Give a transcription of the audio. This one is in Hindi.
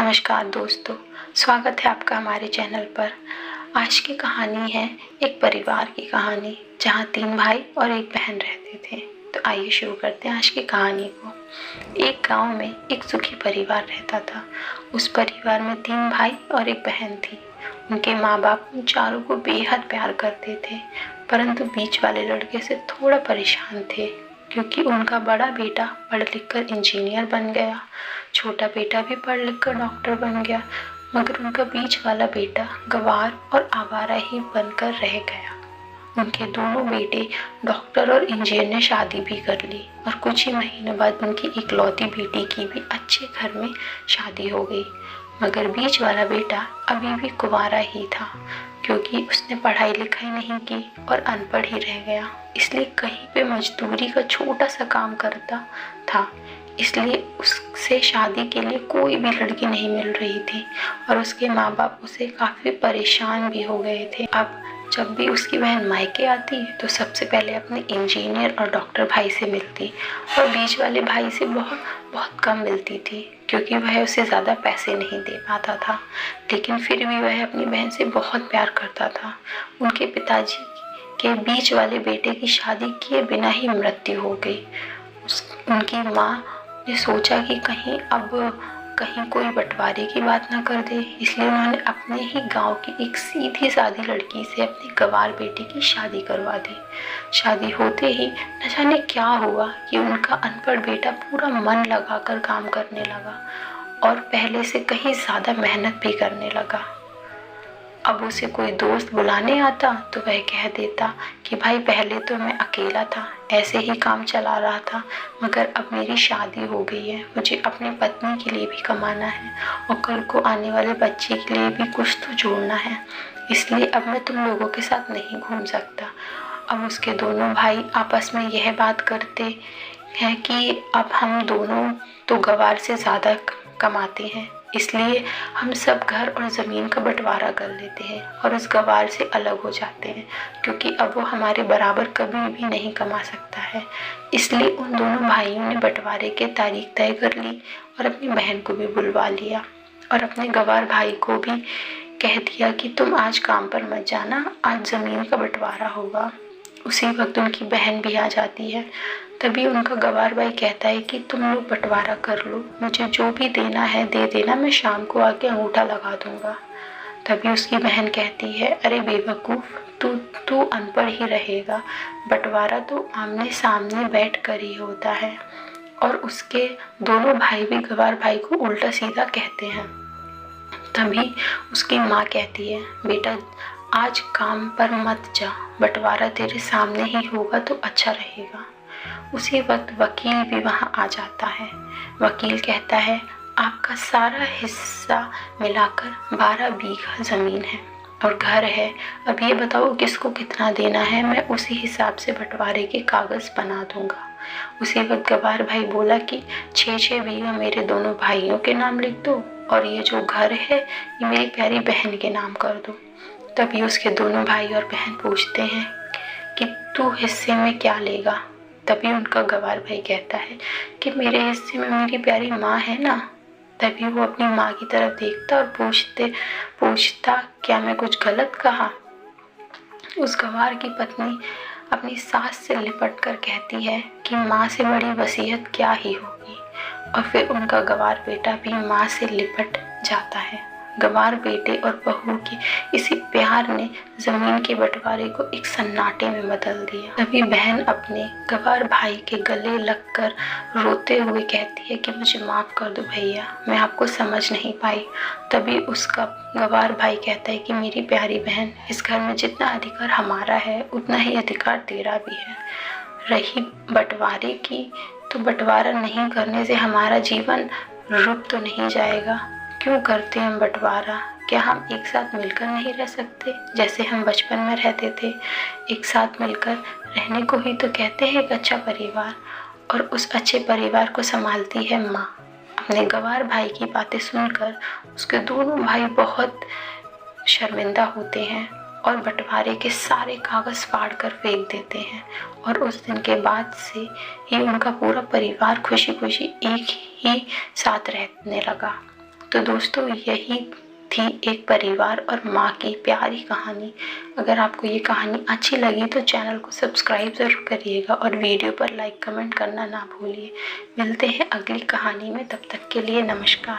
नमस्कार दोस्तों, स्वागत है आपका हमारे चैनल पर। आज की कहानी है एक परिवार की कहानी जहाँ 3 भाई और एक बहन रहते थे। तो आइए शुरू करते हैं आज की कहानी को। एक गांव में एक सुखी परिवार रहता था। उस परिवार में 3 भाई और एक बहन थी। उनके माँ बाप उन चारों को बेहद प्यार करते थे, परंतु बीच वाले लड़के से थोड़ा परेशान थे क्योंकि उनका बड़ा बेटा पढ़ लिख कर इंजीनियर बन गया, छोटा बेटा भी पढ़ लिख कर डॉक्टर बन गया, मगर उनका बीच वाला बेटा गंवार और आवारा ही बनकर रह गया। उनके दोनों बेटे डॉक्टर और इंजीनियर ने शादी भी कर ली और कुछ ही महीनों बाद उनकी इकलौती बेटी की भी अच्छे घर में शादी हो गई। मगर बीच वाला बेटा अभी भी कुंवारा ही था क्योंकि उसने पढ़ाई लिखाई नहीं की और अनपढ़ ही रह गया, इसलिए कहीं पे मजदूरी का छोटा सा काम करता था। इसलिए उससे शादी के लिए कोई भी लड़की नहीं मिल रही थी और उसके माँ बाप उसे काफ़ी परेशान भी हो गए थे। अब जब भी उसकी बहन मायके आती तो सबसे पहले अपने इंजीनियर और डॉक्टर भाई से मिलती और बीच वाले भाई से बहुत बहुत कम मिलती थी क्योंकि वह उसे ज़्यादा पैसे नहीं दे पाता था। लेकिन फिर भी वह अपनी बहन से बहुत प्यार करता था। उनके पिताजी के बीच वाले बेटे की शादी किए बिना ही मृत्यु हो गई। उनकी माँ ने सोचा कि कहीं कोई बंटवारे की बात ना कर दे, इसलिए उन्होंने अपने ही गांव की एक सीधी सादी लड़की से अपने गंवार बेटे की शादी करवा दी। शादी होते ही न जाने क्या हुआ कि उनका अनपढ़ बेटा पूरा मन लगाकर काम करने लगा और पहले से कहीं ज़्यादा मेहनत भी करने लगा। अब उसे कोई दोस्त बुलाने आता तो वह कह देता कि भाई पहले तो मैं अकेला था, ऐसे ही काम चला रहा था, मगर अब मेरी शादी हो गई है, मुझे अपनी पत्नी के लिए भी कमाना है और कल को आने वाले बच्चे के लिए भी कुछ तो जोड़ना है, इसलिए अब मैं तुम लोगों के साथ नहीं घूम सकता। अब उसके दोनों भाई आपस में यह बात करते हैं कि अब हम दोनों तो गंवार से ज़्यादा कमाते हैं, इसलिए हम सब घर और ज़मीन का बंटवारा कर लेते हैं और उस गंवार से अलग हो जाते हैं क्योंकि अब वो हमारे बराबर कभी भी नहीं कमा सकता है। इसलिए उन दोनों भाइयों ने बंटवारे की तारीख तय कर ली और अपनी बहन को भी बुलवा लिया और अपने गंवार भाई को भी कह दिया कि तुम आज काम पर मत जाना, आज ज़मीन का बंटवारा होगा। उसी वक्त उनकी बहन भी आ जाती है। तभी उनका गंवार भाई कहता है कि तुम लोग बंटवारा कर लो, मुझे जो भी देना है दे देना, मैं शाम को आके अंगूठा लगा दूंगा। तभी उसकी बहन कहती है, अरे बेवकूफ़, तू अनपढ़ ही रहेगा, बंटवारा तो आमने सामने बैठ कर ही होता है। और उसके दोनों भाई भी गंवार भाई को उल्टा सीधा कहते हैं। तभी उसकी माँ कहती है, बेटा आज काम पर मत जा, बंटवारा तेरे सामने ही होगा तो अच्छा रहेगा। उसी वक्त वकील भी वहाँ आ जाता है। वकील कहता है, आपका सारा हिस्सा मिलाकर 12 बीघा ज़मीन है और घर है, अब ये बताओ किसको कितना देना है, मैं उसी हिसाब से बंटवारे के कागज़ बना दूंगा। उसी वक्त गंवार भाई बोला कि 6-6 बीघा मेरे दोनों भाइयों के नाम लिख दो और ये जो घर है ये मेरी प्यारी बहन के नाम कर दो। तभी उसके दोनों भाई और बहन पूछते हैं कि तू हिस्से में क्या लेगा। तभी उनका गंवार भाई कहता है कि मेरे हिस्से में मेरी प्यारी माँ है ना। तभी वो अपनी माँ की तरफ देखता और पूछता क्या मैं कुछ गलत कहा। उस गंवार की पत्नी अपनी सास से लिपट कर कहती है कि माँ से बड़ी वसीयत क्या ही होगी, और फिर उनका गंवार बेटा भी माँ से लिपट जाता है। गंवार बेटे और बहू के इसी प्यार ने जमीन के बंटवारे को एक सन्नाटे में बदल दिया। तभी बहन अपने गंवार भाई के गले लगकर रोते हुए कहती है कि मुझे माफ़ कर दो भैया, मैं आपको समझ नहीं पाई। तभी उसका गंवार भाई कहता है कि मेरी प्यारी बहन, इस घर में जितना अधिकार हमारा है उतना ही अधिकार तेरा भी है। रही बंटवारे की, तो बंटवारा नहीं करने से हमारा जीवन रुक तो नहीं जाएगा। क्यों करते हम बंटवारा? क्या हम एक साथ मिलकर नहीं रह सकते जैसे हम बचपन में रहते थे? एक साथ मिलकर रहने को ही तो कहते हैं एक अच्छा परिवार। और उस अच्छे परिवार को संभालती है माँ। अपने गंवार भाई की बातें सुनकर उसके दोनों भाई बहुत शर्मिंदा होते हैं और बंटवारे के सारे कागज़ फाड़ कर फेंक देते हैं। और उस दिन के बाद से ही उनका पूरा परिवार खुशी खुशी एक ही साथ रहने लगा। तो दोस्तों यही थी एक परिवार और माँ की प्यारी कहानी। अगर आपको ये कहानी अच्छी लगी तो चैनल को सब्सक्राइब ज़रूर करिएगा और वीडियो पर लाइक कमेंट करना ना भूलिए। मिलते हैं अगली कहानी में, तब तक के लिए नमस्कार।